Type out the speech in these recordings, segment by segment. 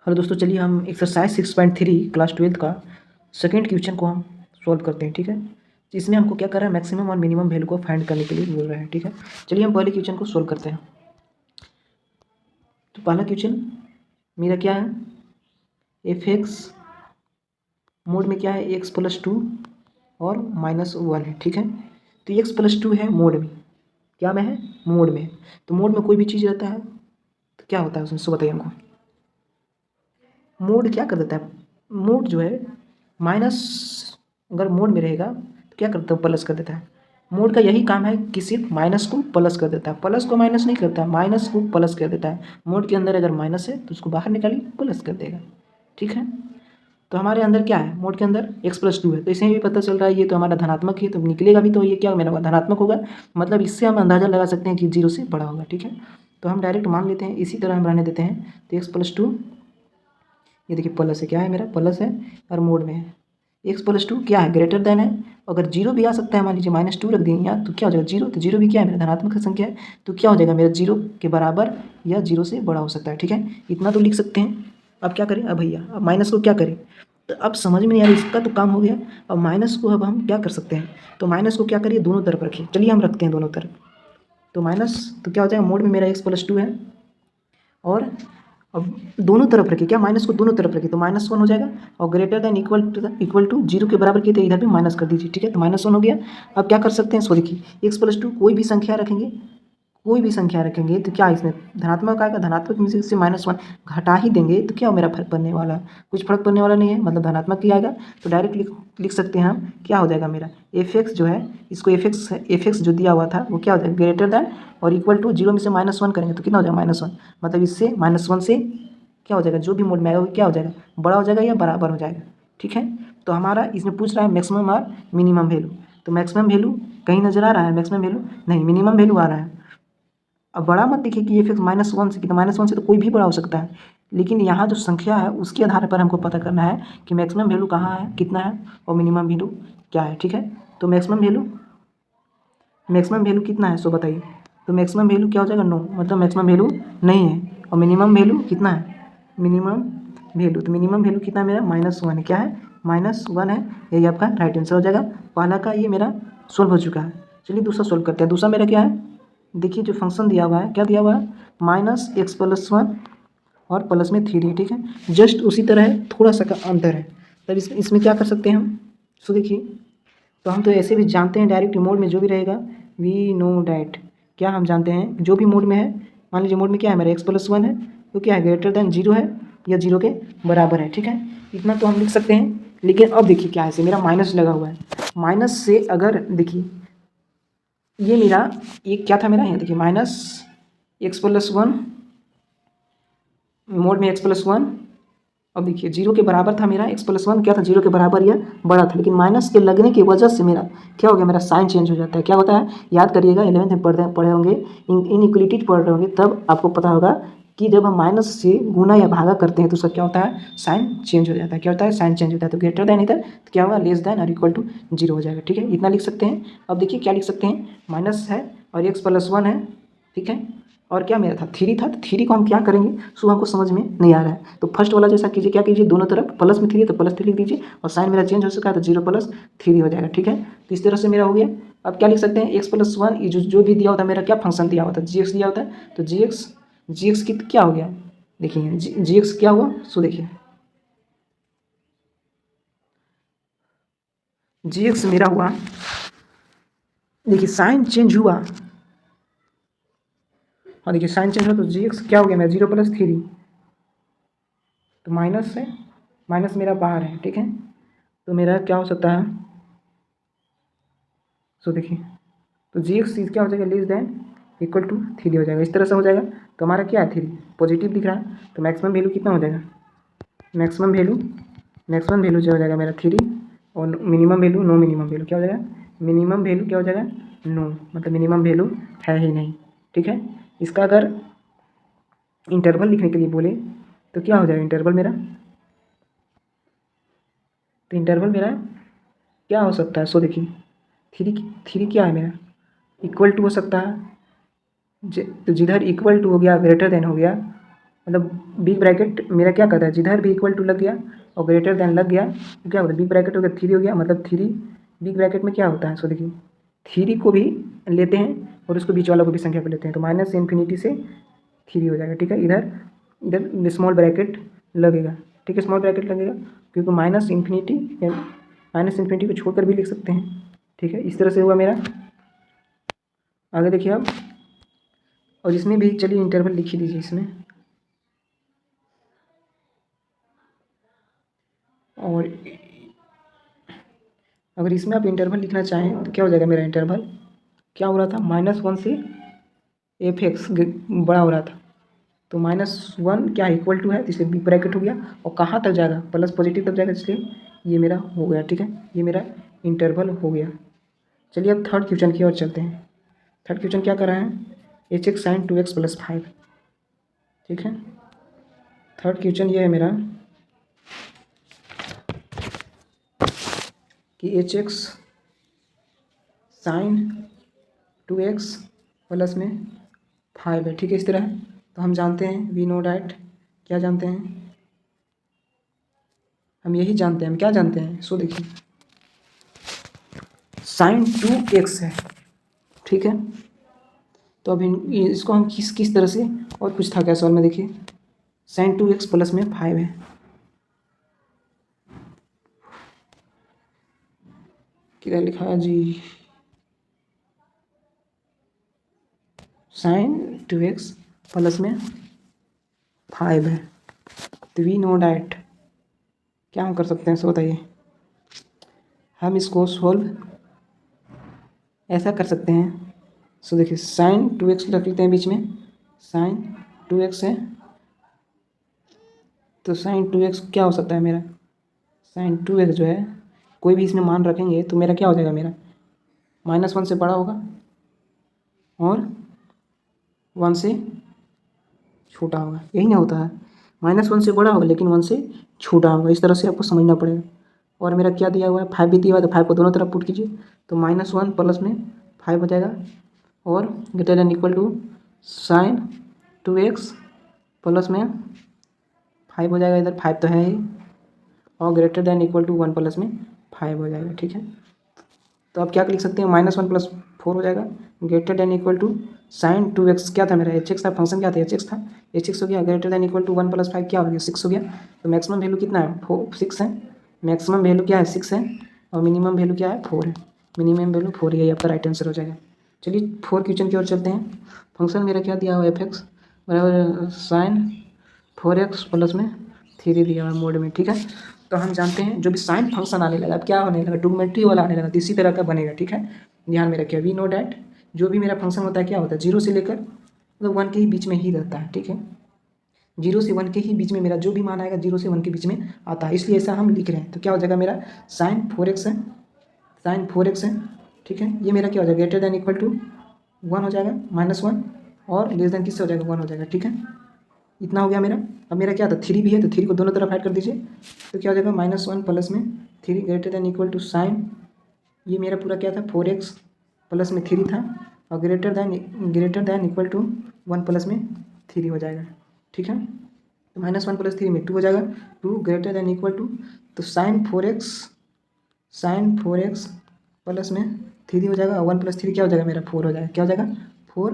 Hello दोस्तों, चलिए हम एक्सरसाइज 6.3 क्लास 12 का सेकंड क्वेश्चन को हम सॉल्व करते हैं। ठीक है, तो इसमें हमको क्या कर रहा है, मैक्सिमम और मिनिमम वैल्यू को फाइंड करने के लिए बोल रहा है। ठीक है, चलिए हम पहले क्वेश्चन को सॉल्व करते हैं। तो पहला क्वेश्चन मेरा क्या है, एफ एक्स मोड में क्या है, एक्स प्लस टू और माइनस वन है। ठीक है, तो एक्स प्लस टू है मोड में, क्या में है, मोड में। तो मोड में कोई भी चीज़ रहता है तो क्या होता है उसमें, सो बताइए हमको। मोड क्या कर देता है, मोड जो है माइनस, अगर मोड में रहेगा तो क्या करता है, प्लस कर देता है। मोड का यही काम है कि सिर्फ माइनस को प्लस कर देता है, प्लस को माइनस नहीं करता है, माइनस को प्लस कर देता है। मोड के अंदर अगर माइनस है तो उसको बाहर निकालिए, प्लस कर देगा। ठीक है, तो हमारे अंदर क्या है, मोड के अंदर एक्स प्लस टू है, तो इसे भी पता चल रहा है ये तो हमारा धनात्मक है, तो निकलेगा भी तो ये क्या मेरा धनात्मक होगा। मतलब इससे हम अंदाजा लगा सकते हैं कि जीरो से बड़ा होगा। ठीक है, तो हम डायरेक्ट मान लेते हैं, इसी तरह हम रहने देते हैं। तो एक्स प्लस टू, ये देखिए प्लस है, क्या है मेरा प्लस है और मोड में है। एक्स प्लस टू क्या है, ग्रेटर देन है। अगर जीरो भी आ सकता है, मान लीजिए माइनस टू रख दिए यहाँ, तो क्या हो जाएगा जीरो, तो जीरो भी क्या है मेरा धनात्मक संख्या है, तो क्या हो जाएगा मेरा जीरो के बराबर या जीरो से बड़ा हो सकता है। ठीक है, इतना तो लिख सकते हैं। अब क्या करें, अब भैया अब माइनस को क्या करें, तो अब समझ में नहीं आ रहा, इसका तो काम हो गया। अब माइनस को अब हम क्या कर सकते हैं, तो माइनस को क्या करिए, दोनों तरफ रखिए। चलिए हम रखते हैं दोनों तरफ, तो माइनस, तो क्या हो जाएगा, मोड में मेरा एक्स प्लस टू है और अब दोनों तरफ रखिए, क्या माइनस को दोनों तरफ रखिए, तो माइनस वन हो जाएगा। और greater than equal to zero के बराबर किए तो इधर भी माइनस कर दीजिए। ठीक है, तो माइनस वन हो गया। अब क्या कर सकते हैं, सो देखिए एक्स प्लस टू कोई भी संख्या रखेंगे, कोई भी संख्या रखेंगे तो क्या इसमें धनात्मक आएगा, धनात्मक में से माइनस वन घटा ही देंगे तो क्या मेरा फर्क पड़ने वाला, कुछ फर्क पड़ने वाला नहीं है, मतलब धनात्मक ही आएगा। तो डायरेक्ट लिख सकते हैं हम, क्या हो जाएगा मेरा एफ एक्स जो है, इसको एफ एक्स जो दिया हुआ था वो क्या हो जाएगा, ग्रेटर दैन और इक्वल टू जीरो में से माइनस वन करेंगे तो कितना हो जाएगा, माइनस वन। मतलब इससे माइनस वन से क्या हो जाएगा, जो भी मोड में आएगा वो क्या हो जाएगा, बड़ा हो जाएगा या बराबर हो जाएगा। ठीक है, तो हमारा इसमें पूछ रहा है मैक्सिमम और मिनिमम वैल्यू, तो मैक्सिमम वैल्यू कहीं नजर आ रहा है, मैक्सिमम वैल्यू नहीं, मिनिमम वैल्यू आ रहा है। अब बड़ा मत देखिए कि एफ एक्स माइनस वन से, कि माइनस वन से तो कोई भी बड़ा हो सकता है, लेकिन यहाँ जो संख्या है उसके आधार पर हमको पता करना है कि मैक्सिमम वैल्यू कहाँ है, कितना है, और मिनिमम वैल्यू क्या है। ठीक है, तो मैक्सिमम वैल्यू कितना है, सो बताइए। तो मैक्सिमम वैल्यू क्या हो जाएगा, नो, मतलब मैक्सिमम वैल्यू नहीं है। और मिनिमम वैल्यू कितना है, मिनिमम वैल्यू, तो मिनिमम वैल्यू कितना है मेरा, माइनस वन है, क्या है, माइनस वन है। यही आपका राइट आंसर हो जाएगा। पहला का ये मेरा सोल्व हो चुका है। चलिए दूसरा सोल्व करते हैं। दूसरा मेरा क्या है, देखिए जो फंक्शन दिया हुआ है, क्या दिया हुआ है, माइनस एक्स प्लस वन और प्लस में थ्री। ठीक है, जस्ट उसी तरह है, थोड़ा सा का अंतर है। तब इसमें क्या कर सकते हैं हम, सो देखिए, तो हम तो ऐसे भी जानते हैं डायरेक्ट मोड में जो भी रहेगा, वी नो डैट, क्या हम जानते हैं जो भी मोड में है, मान लीजिए मोड में क्या है मेरा एक्स प्लस वन है, तो क्या है ग्रेटर देन जीरो है या जीरो के बराबर है। ठीक है, इतना तो हम लिख सकते हैं। लेकिन अब देखिए क्या है, ऐसे मेरा माइनस लगा हुआ है, माइनस से अगर देखिए ये मेरा, ये क्या था मेरा, यहाँ देखिए minus x plus one, mode में एक्स प्लस वन। अब देखिए जीरो के बराबर था मेरा, एक्स प्लस वन क्या था, जीरो के बराबर या बड़ा था, लेकिन माइनस के लगने की वजह से मेरा क्या हो गया, मेरा साइन चेंज हो जाता है। क्या होता है, याद करिएगा 11th में पढ़े होंगे, इनइक्वलिटी पढ़ रहे होंगे, तब आपको पता होगा कि जब हम माइनस से गुना या भागा करते हैं तो उसका क्या होता है, साइन चेंज हो जाता है। क्या होता है, साइन चेंज होता है। तो ग्रेटर देन इधर तो क्या होगा, लेस देन और इक्वल टू जीरो हो जाएगा। ठीक है, इतना लिख सकते हैं। अब देखिए क्या लिख सकते हैं, माइनस है और एक्स प्लस वन है। ठीक है, और क्या मेरा था, थ्री था, तो थ्री को हम क्या करेंगे, सो हमको समझ में नहीं आ रहा है। तो फर्स्ट वाला जैसा कीजिए, क्या कीजिए, दोनों तरफ प्लस में थ्री है तो प्लस थ्री लिख दीजिए, और साइन मेरा चेंज हो चुका है तो जीरो प्लस थ्री हो जाएगा। ठीक है, तो इस तरह से मेरा हो गया। अब क्या लिख सकते हैं, एक्स प्लस वन, जो भी दिया होता है मेरा, क्या फंक्शन दिया होता है, जी एक्स दिया होता है, तो जी एक्स की क्या हो गया, देखिए जी एक्स क्या हुआ, सो देखिए जी एक्स मेरा हुआ, देखिए साइन चेंज हुआ, और देखिए साइन चेंज हुआ तो जी एक्स क्या हो गया मेरा, जीरो प्लस थ्री, तो माइनस है, माइनस मेरा बाहर है। ठीक है, तो मेरा क्या हो सकता है, सो देखिए, तो जी एक्स क्या हो जाएगा, less than equal to three हो जाएगा, इस तरह से हो जाएगा। तो हमारा क्या है, थ्री पॉजिटिव दिख रहा है, तो मैक्सिमम वैल्यू कितना हो जाएगा, मैक्सिमम वैल्यू जो हो जाएगा मेरा थ्री, और minimum value no, minimum value क्या हो जाएगा, मिनिमम वैल्यू क्या हो जाएगा, नो, मतलब मिनिमम वैल्यू है ही नहीं। ठीक है, इसका अगर इंटरवल लिखने के लिए बोले तो क्या हो जाएगा इंटरवल मेरा, तो इंटरवल मेरा क्या हो सकता है, सो देखिए थ्री, थ्री क्या है मेरा, इक्वल टू हो सकता है, तो जिधर इक्वल टू हो गया, ग्रेटर देन हो गया, मतलब बिग ब्रैकेट मेरा क्या करता है, जिधर भी इक्वल टू लग गया और ग्रेटर देन लग गया तो क्या होता है, बिग ब्रैकेट हो गया 3 हो गया, मतलब 3 बिग ब्रैकेट में क्या होता है, सो देखिए 3 को भी लेते हैं और उसको बीच वाला को भी संख्या को लेते हैं, तो माइनस इन्फिनिटी से 3 हो जाएगा। ठीक है, इधर इधर स्मॉल ब्रैकेट लगेगा। ठीक है, स्मॉल ब्रैकेट लगेगा क्योंकि माइनस इन्फिनिटी या माइनस इन्फिनिटी को छोड़कर भी लिख सकते हैं। ठीक है, इस तरह से हुआ मेरा। आगे देखिए अब, और इसमें भी चलिए इंटरवल लिख ही दीजिए इसमें, और अगर इसमें आप इंटरवल लिखना चाहें तो क्या हो जाएगा मेरा इंटरवल, क्या हो रहा था, -1 से एफ एक्स बड़ा हो रहा था, तो -1 क्या इक्वल टू है, तो इसलिए बी ब्रैकेट हो गया, और कहाँ तक जाएगा, प्लस पॉजिटिव तक जाएगा, इसलिए ये मेरा हो गया। ठीक है, ये मेरा इंटरवल हो गया। चलिए अब थर्ड क्वेश्चन की ओर चलते हैं। थर्ड क्वेश्चन क्या कर रहा है, एच एक्स साइन 2x + 5। ठीक है, थर्ड क्वेश्चन ये है मेरा कि एच एक्स साइन 2x + 5 है। ठीक है, इस तरह है, तो हम जानते हैं वी नो डैट, क्या जानते हैं, हम यही जानते हैं, हम क्या जानते हैं, सो देखिए साइन 2x है। ठीक है, तो अब इसको हम किस किस तरह से, और कुछ था क्या सवाल में, देखिए साइन 2x + 5 है, क्या लिखा है जी, साइन 2x + 5 है, तो वी नो डैट क्या हम कर सकते हैं, सो बताइए, हम इसको सोल्व ऐसा कर सकते हैं। सो देखिए साइन 2x रख लेते हैं बीच में, साइन 2x है, तो साइन 2x क्या हो सकता है मेरा, साइन 2x जो है कोई भी इसमें मान रखेंगे तो मेरा क्या हो जाएगा, मेरा -1 से बड़ा होगा और 1 से छोटा होगा, यही ना होता है, -1 से बड़ा होगा लेकिन 1 से छोटा होगा, इस तरह से आपको समझना पड़ेगा। और मेरा क्या दिया हुआ है, 5 भी दिया हुआ है, तो 5 को दोनों तरफ पुट कीजिए, तो -1 + 5 हो जाएगा, और greater than equal to sign 2x + 5 हो जाएगा, इधर 5 तो है ही, और ग्रेटर देन इक्वल टू 1 + 5 हो जाएगा। ठीक है, तो आप क्या लिख सकते हैं, -1 + 4 हो जाएगा, greater than equal to sign 2x क्या था मेरा, एच एक्स था, फंक्शन क्या था, एच एक्स था, एच एक्स हो गया, ग्रेटर देन इक्वल टू 1 + 5 क्या हो गया, 6 हो गया, तो मैक्सिमम वैल्यू कितना है, 6 है, मैक्सिमम वैल्यू क्या है 6 है, और मिनिमम वैल्यू क्या है 4 है, मिनिमम वैल्यू 4 ही है, आपका राइट आंसर हो जाएगा। चलिए 4 क्वेश्चन की ओर चलते हैं। फंक्शन मेरा क्या दिया हुआ है, f(x) बराबर साइन 4x + 3 दिया हुआ है मोड में। ठीक है, तो हम जानते हैं जो भी साइन फंक्शन आने लगा, अब क्या होने लगा, ट्रिग्नोमेट्री वाला आने लगा, तो इसी तरह का बनेगा। ठीक है, ध्यान में रखिए, वी नो डैट जो भी मेरा फंक्शन होता है क्या होता है, 0 से लेकर मतलब 1 के ही बीच में ही रहता है। ठीक है, 0 से 1 के ही बीच में मेरा जो भी मान आएगा 0 से 1 के बीच में आता है, इसलिए ऐसा हम लिख रहे हैं। तो क्या हो जाएगा मेरा साइन 4x है, साइन 4x है। ठीक है, ये मेरा क्या हो जाएगा, ग्रेटर देन इक्वल टू 1 हो जाएगा, -1, और लेस देन किससे हो जाएगा, 1 हो जाएगा। ठीक है, इतना हो गया मेरा। अब मेरा क्या था, 3 भी है, तो 3 को दोनों तरफ ऐड कर दीजिए, तो क्या हो जाएगा -1 + 3 greater than equal to sign, ये मेरा पूरा क्या था 4x + 3 था, और ग्रेटर देन इक्वल टू 1 + 3 हो जाएगा। ठीक है, तो -1 + 3 में 2 हो जाएगा, 2 ग्रेटर देन इक्वल टू, तो साइन 4x + 3 हो जाएगा, और 1 + 3 क्या हो जाएगा मेरा 4 हो जाएगा, क्या हो जाएगा 4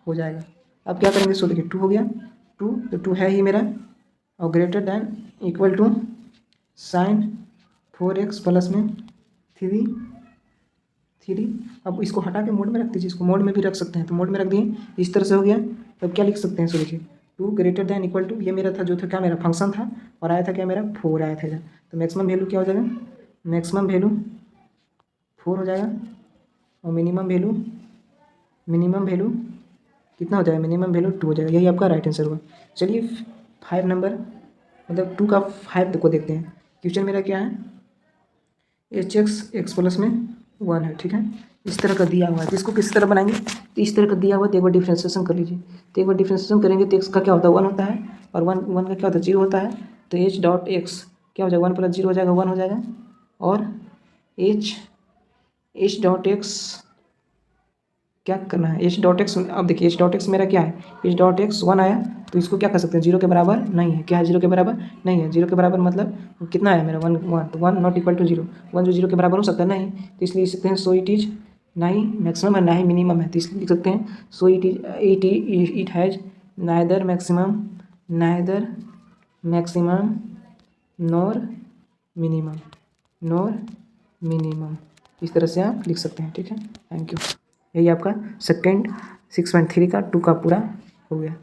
हो जाएगा। अब क्या करेंगे, सो देखिए 2 हो गया, 2 तो 2 है ही मेरा, और greater than equal to sign 4x + 3। अब इसको हटा के मोड में रख दीजिए, इसको मोड में भी रख सकते हैं, तो मोड में रख दिए, इस तरह से हो गया। तो अब क्या लिख सकते हैं, सो देखिए 2 ग्रेटर देन इक्वल टू, ये मेरा था जो था क्या मेरा फंक्शन था, और आया था क्या मेरा 4 आया था इधर, तो मैक्सिमम वैल्यू क्या हो जाएगा, मैक्सिमम वैल्यू 4 हो जाएगा, और मिनिमम वैल्यू कितना हो जाएगा, मिनिमम वैल्यू 2 हो जाएगा, यही आपका राइट आंसर होगा। चलिए 5 नंबर मतलब 2 का 5 को देखते हैं। क्वेश्चन मेरा क्या है, एच एक्स + 1 है। ठीक है, इस तरह का दिया हुआ है, तो इसको किस तरह बनाएंगे, तो इस तरह का दिया हुआ है, तो एक बार डिफ्रेंशिएशन कर लीजिए, तो एक बार डिफ्रेंशिएशन करेंगे तो एक्स का क्या होता है 1 होता है, और 1 का क्या होता है 0 होता है, तो h.x क्या हो जाएगा 1 + 0 हो जाएगा 1 हो जाएगा, और h.x क्या करना है, एच डॉट एक्स। अब देखिए एच डॉट एक्स मेरा क्या है, एच डॉट एक्स 1 आया तो इसको क्या कर सकते हैं, जीरो के बराबर नहीं है। क्या है, जीरो के बराबर नहीं है। जीरो के बराबर मतलब कितना है मेरा 1 1, तो 1 नॉट इक्वल टू जीरो। 1 जो जीरो के बराबर हो सकता है नहीं, तो इसलिए लिख सकते हैं सो इट इज, ना ही मैक्सिमम है ना ही मिनिमम है, तो इसलिए लिख सकते हैं so it has neither maximum nor minimum. इस तरह से आप लिख सकते हैं। ठीक है, थैंक यू। यही आपका सेकेंड 6.3 का 2 का पूरा हो गया।